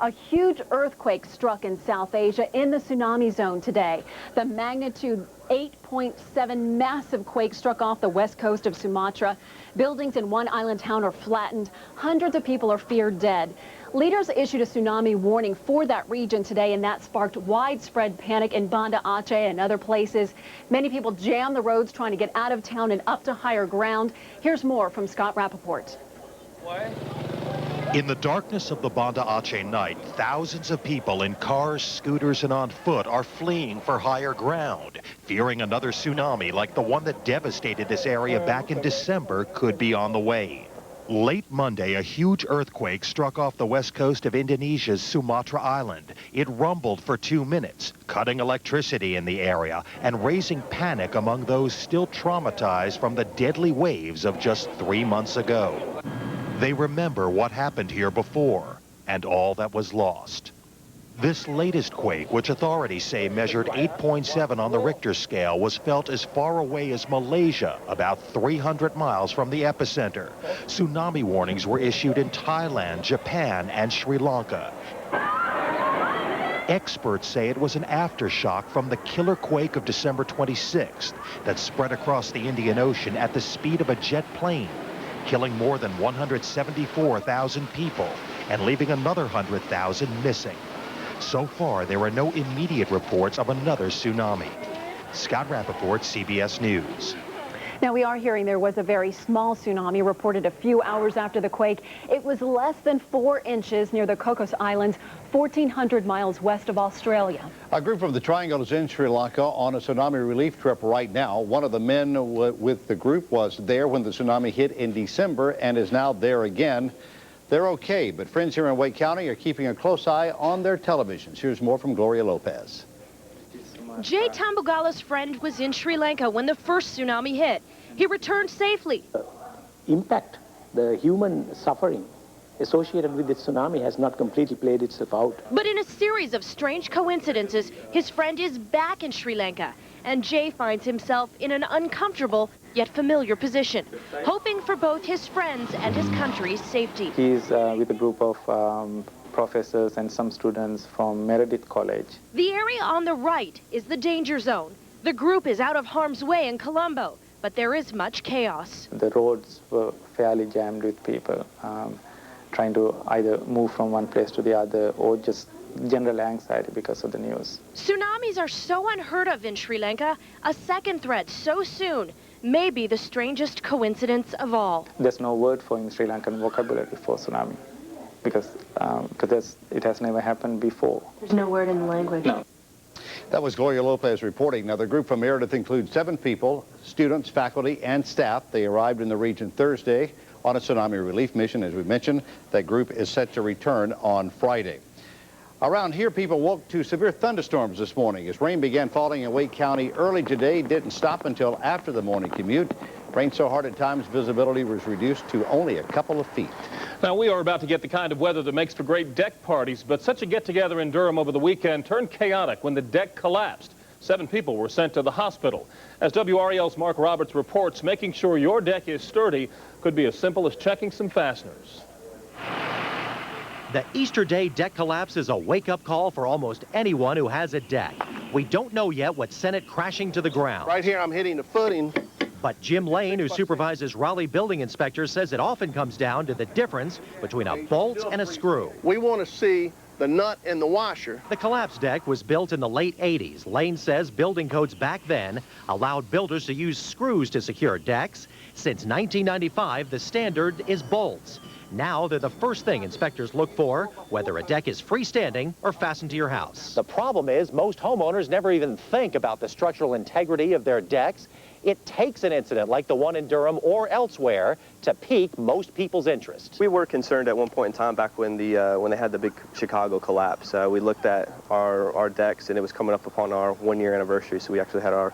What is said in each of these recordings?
A huge earthquake struck in South Asia in the tsunami zone today. The magnitude 8.7 massive quake struck off the west coast of Sumatra. Buildings in one island town are flattened. Hundreds of people are feared dead. Leaders issued a tsunami warning for that region today, and that sparked widespread panic in Banda, Aceh, and other places. Many people jammed the roads trying to get out of town and up to higher ground. Here's more from Scott Rappaport. In the darkness of the Banda Aceh night, thousands of people in cars, scooters, and on foot are fleeing for higher ground, fearing another tsunami like the one that devastated this area back in December could be on the way. Late Monday, a huge earthquake struck off the west coast of Indonesia's Sumatra island. It rumbled for 2 minutes, cutting electricity in the area and raising panic among those still traumatized from the deadly waves of just 3 months ago. They remember what happened here before and all that was lost. This latest quake, which authorities say measured 8.7 on the Richter scale, was felt as far away as Malaysia, about 300 miles from the epicenter. Tsunami warnings were issued in Thailand, Japan, and Sri Lanka. Experts say it was an aftershock from the killer quake of December 26th that spread across the Indian Ocean at the speed of a jet plane, killing more than 174,000 people and leaving another 100,000 missing. So far, there are no immediate reports of another tsunami. Scott Rappaport, CBS News. Now, we are hearing there was a very small tsunami reported a few hours after the quake. It was less than 4 inches near the Cocos Islands, 1,400 miles west of Australia. A group from the Triangle is in Sri Lanka on a tsunami relief trip right now. One of the men with the group was there when the tsunami hit in December and is now there again. They're okay, but friends here in Wake County are keeping a close eye on their televisions. Here's more from Gloria Lopez. Jay Tambugala's friend was in Sri Lanka when the first tsunami hit. He returned safely. Impact, the human suffering associated with the tsunami has not completely played itself out. But in a series of strange coincidences, his friend is back in Sri Lanka, and Jay finds himself in an uncomfortable yet familiar position, hoping for both his friends and his country's safety. He's with a group of professors and some students from Meredith College. The area on the right is the danger zone. The group is out of harm's way in Colombo, but there is much chaos. The roads were fairly jammed with people trying to either move from one place to the other or just general anxiety because of the news. Tsunamis are so unheard of in Sri Lanka. A second threat so soon may be the strangest coincidence of all. There's no word for in Sri Lankan vocabulary for tsunami because it has never happened before. There's no word in the language. No. That was Gloria Lopez reporting. Now, the group from Meredith includes 7 people, students, faculty, and staff. They arrived in the region Thursday on a tsunami relief mission. As we mentioned, that group is set to return on Friday. Around here, people woke to severe thunderstorms this morning as rain began falling in Wake County early today. Didn't stop until after the morning commute. Rain so hard at times visibility was reduced to only a couple of feet. Now, we are about to get the kind of weather that makes for great deck parties, but such a get-together in Durham over the weekend turned chaotic when the deck collapsed. 7 people were sent to the hospital. As WRAL's Mark Roberts reports, making sure your deck is sturdy could be as simple as checking some fasteners. The Easter Day deck collapse is a wake-up call for almost anyone who has a deck. We don't know yet what sent it crashing to the ground. Right here, I'm hitting the footing. But Jim Lane, who supervises Raleigh building inspectors, says it often comes down to the difference between a bolt and a screw. We want to see the nut and the washer. The collapsed deck was built in the late 80s. Lane says building codes back then allowed builders to use screws to secure decks. Since 1995, the standard is bolts. Now they're the first thing inspectors look for, whether a deck is freestanding or fastened to your house. The problem is most homeowners never even think about the structural integrity of their decks. It takes an incident like the one in Durham or elsewhere to pique most people's interest. We were concerned at one point in time back when they had the big Chicago collapse. We looked at our decks, and it was coming up upon our 1-year anniversary, so we actually had our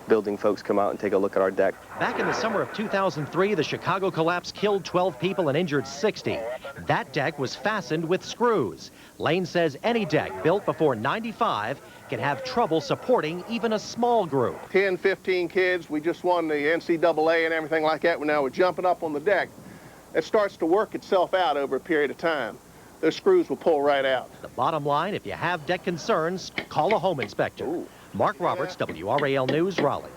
building folks come out and take a look at our deck. Back in the summer of 2003, the Chicago collapse killed 12 people and injured 60. That deck was fastened with screws. Lane says any deck built before '95 can have trouble supporting even a small group. 10, 15 kids, we just won the NCAA and everything like that. Now we're jumping up on the deck. It starts to work itself out over a period of time. those screws will pull right out. The bottom line, if you have deck concerns, call a home inspector. Ooh. Mark Roberts, WRAL News, Raleigh.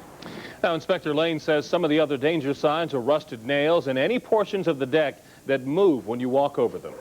Now, Inspector Lane says some of the other danger signs are rusted nails and any portions of the deck that move when you walk over them.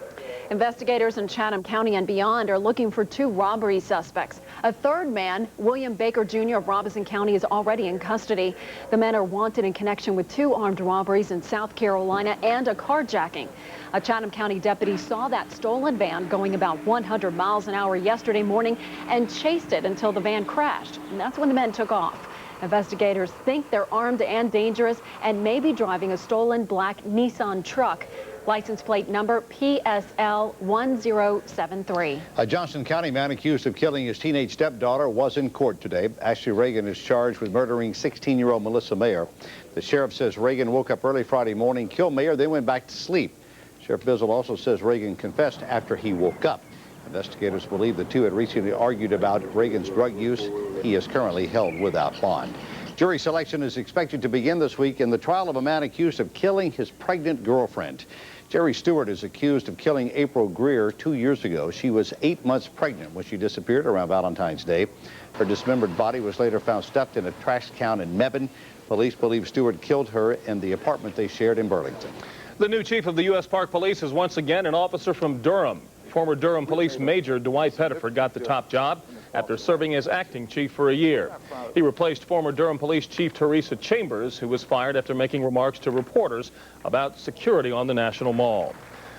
Investigators in Chatham County and beyond are looking for 2 robbery suspects. A third man, William Baker Jr. of Robeson County, is already in custody. The men are wanted in connection with 2 armed robberies in South Carolina and a carjacking. A Chatham County deputy saw that stolen van going about 100 miles an hour yesterday morning and chased it until the van crashed. And that's when the men took off. Investigators think they're armed and dangerous and may be driving a stolen black Nissan truck. License plate number PSL 1073. A Johnson County man accused of killing his teenage stepdaughter was in court today. Ashley Reagan is charged with murdering 16-year-old Melissa Mayer. The sheriff says Reagan woke up early Friday morning, killed Mayer, then went back to sleep. Sheriff Bizzle also says Reagan confessed after he woke up. Investigators believe the 2 had recently argued about Reagan's drug use. He is currently held without bond. Jury selection is expected to begin this week in the trial of a man accused of killing his pregnant girlfriend. Jerry Stewart is accused of killing April Greer 2 years ago. She was 8 months pregnant when she disappeared around Valentine's Day. Her dismembered body was later found stuffed in a trash can in Mebane. Police believe Stewart killed her in the apartment they shared in Burlington. The new chief of the U.S. Park Police is once again an officer from Durham. Former Durham Police Major Dwight Pettiford got the top job after serving as acting chief for a year. He replaced former Durham Police Chief Teresa Chambers, who was fired after making remarks to reporters about security on the National Mall.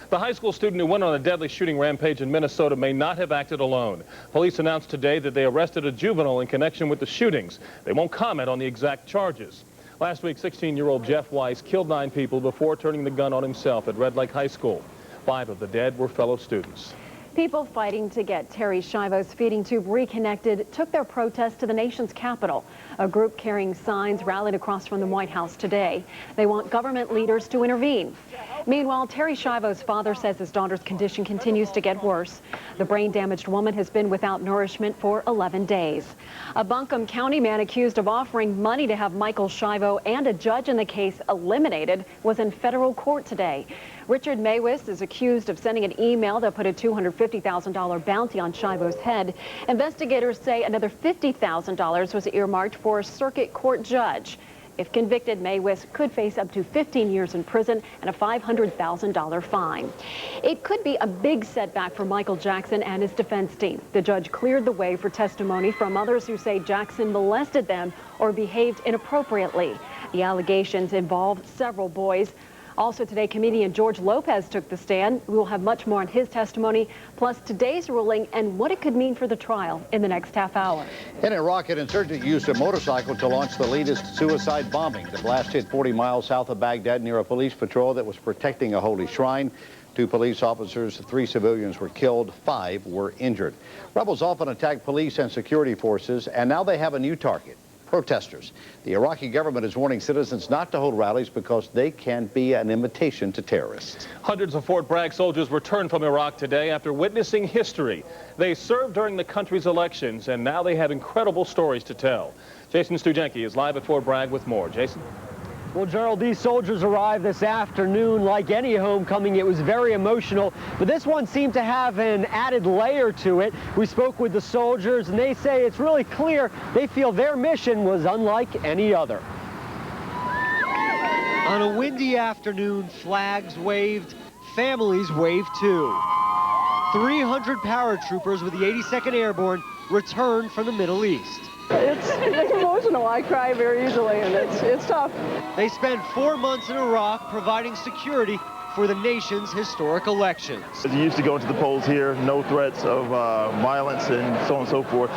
The high school student who went on a deadly shooting rampage in Minnesota may not have acted alone. Police announced today that they arrested a juvenile in connection with the shootings. They won't comment on the exact charges. Last week, 16-year-old Jeff Weiss killed 9 people before turning the gun on himself at Red Lake High School. 5 of the dead were fellow students. People fighting to get Terry Schiavo's feeding tube reconnected took their protest to the nation's capital. A group carrying signs rallied across from the White House today. They want government leaders to intervene. Meanwhile, Terry Schiavo's father says his daughter's condition continues to get worse. The brain-damaged woman has been without nourishment for 11 days. A Buncombe County man accused of offering money to have Michael Schiavo and a judge in the case eliminated was in federal court today. Richard Maywis is accused of sending an email that put a $250,000 bounty on Schiavo's head. Investigators say another $50,000 was earmarked for a circuit court judge. If convicted, Maywis could face up to 15 years in prison and a $500,000 fine. It could be a big setback for Michael Jackson and his defense team. The judge cleared the way for testimony from others who say Jackson molested them or behaved inappropriately. The allegations involved several boys. Also today, comedian George Lopez took the stand. We will have much more on his testimony, plus today's ruling and what it could mean for the trial in the next half hour. In Iraq, an insurgent used a motorcycle to launch the latest suicide bombing. The blast hit 40 miles south of Baghdad near a police patrol that was protecting a holy shrine. 2 police officers, 3 civilians were killed, 5 were injured. Rebels often attack police and security forces, and now they have a new target. Protesters. The Iraqi government is warning citizens not to hold rallies because they can be an invitation to terrorists. Hundreds of Fort Bragg soldiers returned from Iraq today after witnessing history. They served during the country's elections, and now they have incredible stories to tell. Jason Stoogenke is live at Fort Bragg with more. Jason? Well, Gerald, these soldiers arrived this afternoon. Like any homecoming, it was very emotional, but this one seemed to have an added layer to it. We spoke with the soldiers, and they say it's really clear they feel their mission was unlike any other. On a windy afternoon, flags waved, families waved too. 300 paratroopers with the 82nd Airborne returned from the Middle East. It's emotional. I cry very easily, and it's tough. They spent 4 months in Iraq providing security for the nation's historic elections. You used to go into the polls here, no threats of violence and so on and so forth.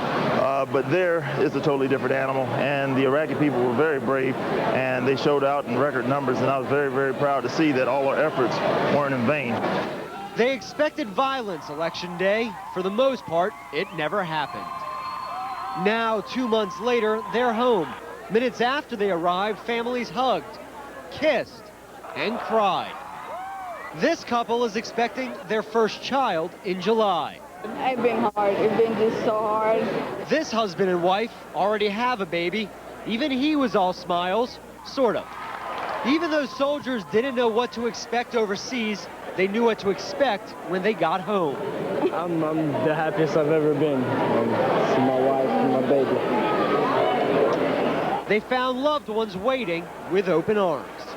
But there is a totally different animal, and the Iraqi people were very brave, and they showed out in record numbers, and I was very, very proud to see that all our efforts weren't in vain. They expected violence election day. For the most part, it never happened. Now, 2 months later, they're home. Minutes after they arrived, families hugged, kissed, and cried. This couple is expecting their first child in July. It's been hard. It's been just so hard. This husband and wife already have a baby. Even he was all smiles, sort of. Even though soldiers didn't know what to expect overseas, they knew what to expect when they got home. I'm the happiest I've ever been. See my wife and my baby. They found loved ones waiting with open arms.